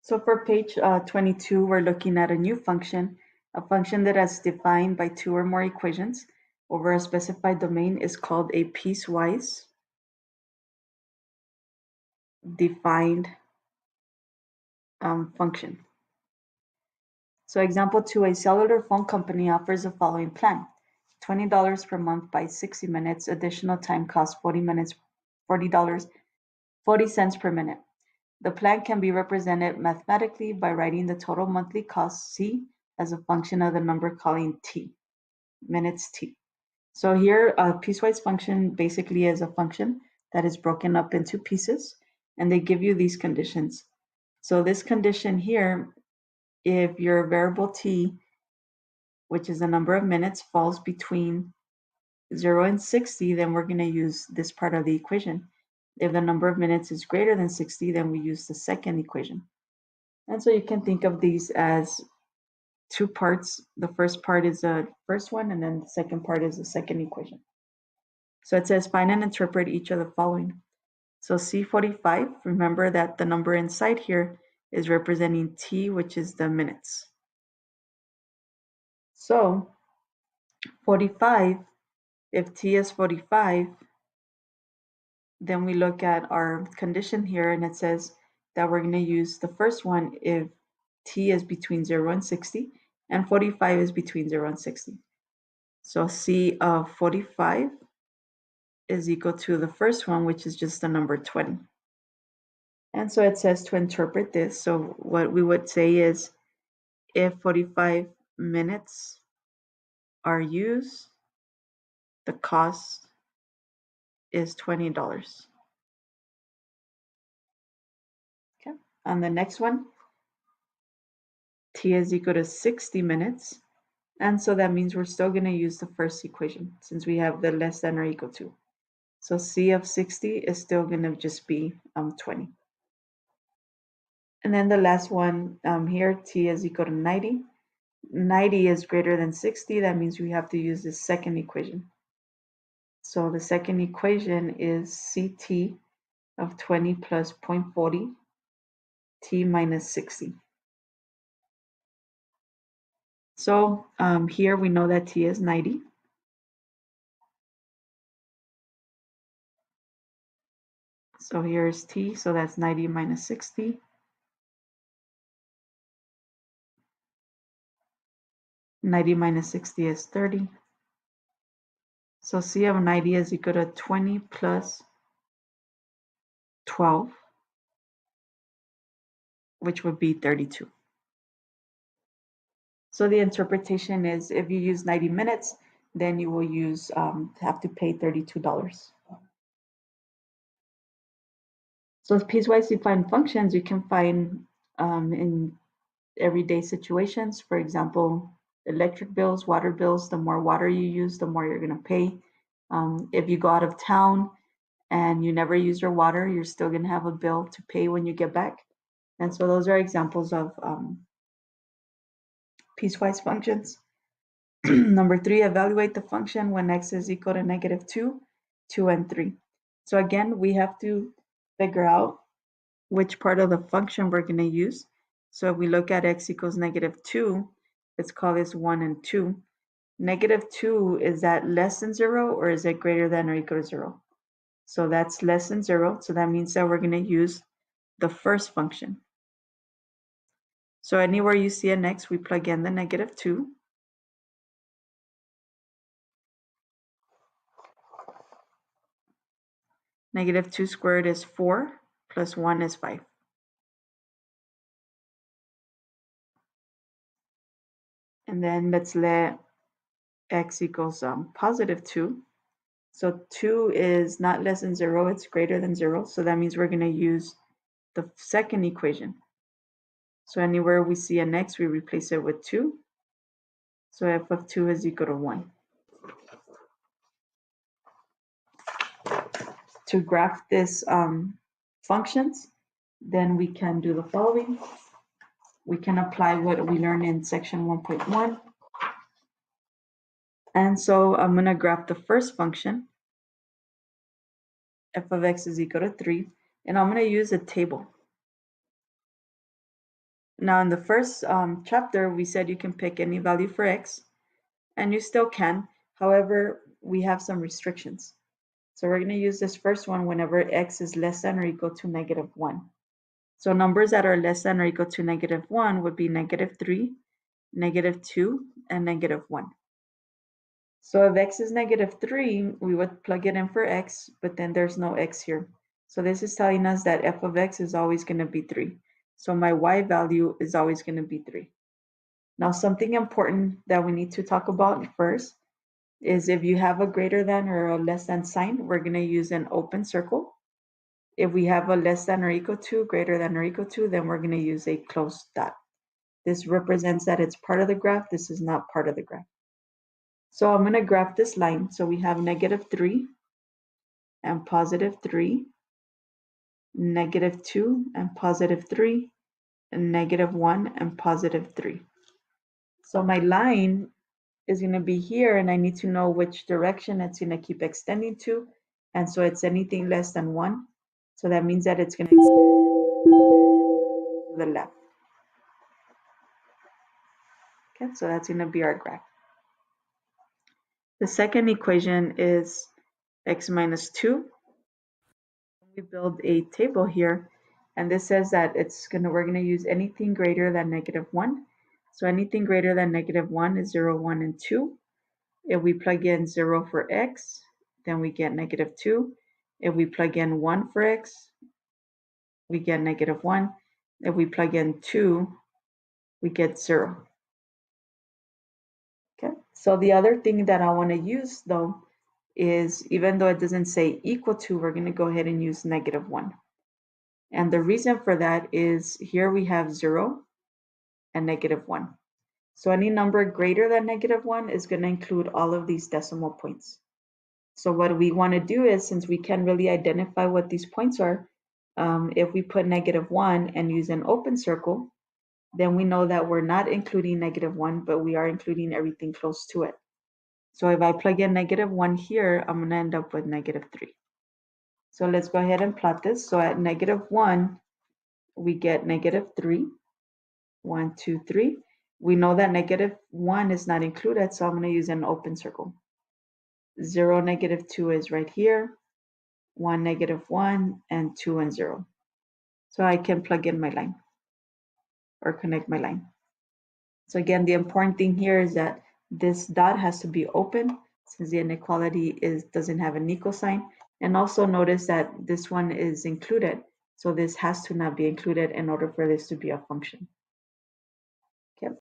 So for page 22, we're looking at a new function. A function that is defined by two or more equations over a specified domain is called a piecewise defined function. So example 2, a cellular phone company offers the following plan. $20 per month by 60 minutes. Additional time costs 40 minutes, $40 per minute. The plan can be represented mathematically by writing the total monthly cost C as a function of the number calling T, minutes T. So here, a piecewise function basically is a function that is broken up into pieces, and they give you these conditions. So this condition here, if your variable T, which is the number of minutes, falls between 0 and 60, then we're going to use this part of the equation. If the number of minutes is greater than 60, then we use the second equation. And so you can think of these as two parts. The first part is the first one, and then the second part is the second equation. So it says find and interpret each of the following. So C45, remember that the number inside here is representing T, which is the minutes. So 45, if T is 45, then we look at our condition here, and it says that we're going to use the first one if T is between 0 and 60, and 45 is between 0 and 60. So C of 45 is equal to the first one, which is just the number 20. And so it says to interpret this. So what we would say is if 45 minutes are used, the cost is $20. Okay. On the next one, T is equal to 60 minutes. And so that means we're still going to use the first equation since we have the less than or equal to. So C of 60 is still going to just be 20. And then the last one here, T is equal to 90. 90 is greater than 60. That means we have to use the second equation. So the second equation is CT of 20 plus 0.40, T minus 60. So here we know that T is 90. So here's T, so that's 90 minus 60. 90 minus 60 is 30. So C of 90 is equal to 20 plus 12, which would be 32. So the interpretation is if you use 90 minutes, then you will have to pay $32. So piecewise defined functions you can find in everyday situations. For example, electric bills, water bills, the more water you use, the more you're going to pay. If you go out of town and you never use your water, you're still going to have a bill to pay when you get back. And so those are examples of piecewise functions. Number 3, evaluate the function when x is equal to -2, 2, and 3. So again, we have to figure out which part of the function we're going to use. So if we look at x equals -2, let's call this 1 and 2. -2, is that less than 0 or is it greater than or equal to 0? So that's less than 0. So that means that we're going to use the first function. So anywhere you see an x, we plug in the -2. -2 squared is 4 plus 1 is 5. And then let's let x equals +2. So 2 is not less than 0, it's greater than 0. So that means we're going to use the second equation. So anywhere we see an x, we replace it with 2. So f of 2 is equal to 1. To graph this functions, then we can do the following. We can apply what we learned in section 1.1. And so I'm going to graph the first function, f of x is equal to 3, and I'm going to use a table. Now in the first chapter, we said you can pick any value for x, and you still can. However, we have some restrictions. So we're going to use this first one whenever x is less than or equal to -1. So numbers that are less than or equal to -1 would be -3, -2, and -1. So if x is -3, we would plug it in for x, but then there's no x here. So this is telling us that f of x is always going to be 3. So my y value is always going to be 3. Now something important that we need to talk about first is if you have a greater than or a less than sign, we're going to use an open circle. If we have a less than or equal to, greater than or equal to, then we're going to use a closed dot. This represents that it's part of the graph. This is not part of the graph. So I'm going to graph this line. So we have -3 and +3, -2 and +3, and -1 and +3. So my line is going to be here, and I need to know which direction it's going to keep extending to. And so it's anything less than 1. So that means that it's going to extend to the left. Okay, so that's going to be our graph. The second equation is x minus 2. We build a table here, and this says that we're going to use anything greater than -1. So anything greater than -1 is 0, 1, and 2. If we plug in 0 for x, then we get -2. If we plug in 1 for x, we get -1. If we plug in 2, we get 0. Okay, so the other thing that I want to use though is, even though it doesn't say equal to, we're going to go ahead and use -1. And the reason for that is here we have 0 and -1. So any number greater than -1 is going to include all of these decimal points. So what we want to do is, since we can't really identify what these points are, if we put -1 and use an open circle, then we know that we're not including -1, but we are including everything close to it. So if I plug in -1 here, I'm going to end up with -3. So let's go ahead and plot this. So at -1, we get -3, 1, 2, 3. We know that -1 is not included, so I'm going to use an open circle. 0, -2 is right here, 1, -1, and 2 and 0. So I can plug in my line or connect my line. So again, the important thing here is that this dot has to be open since the inequality doesn't have an equal sign. And also notice that this one is included. So this has to not be included in order for this to be a function.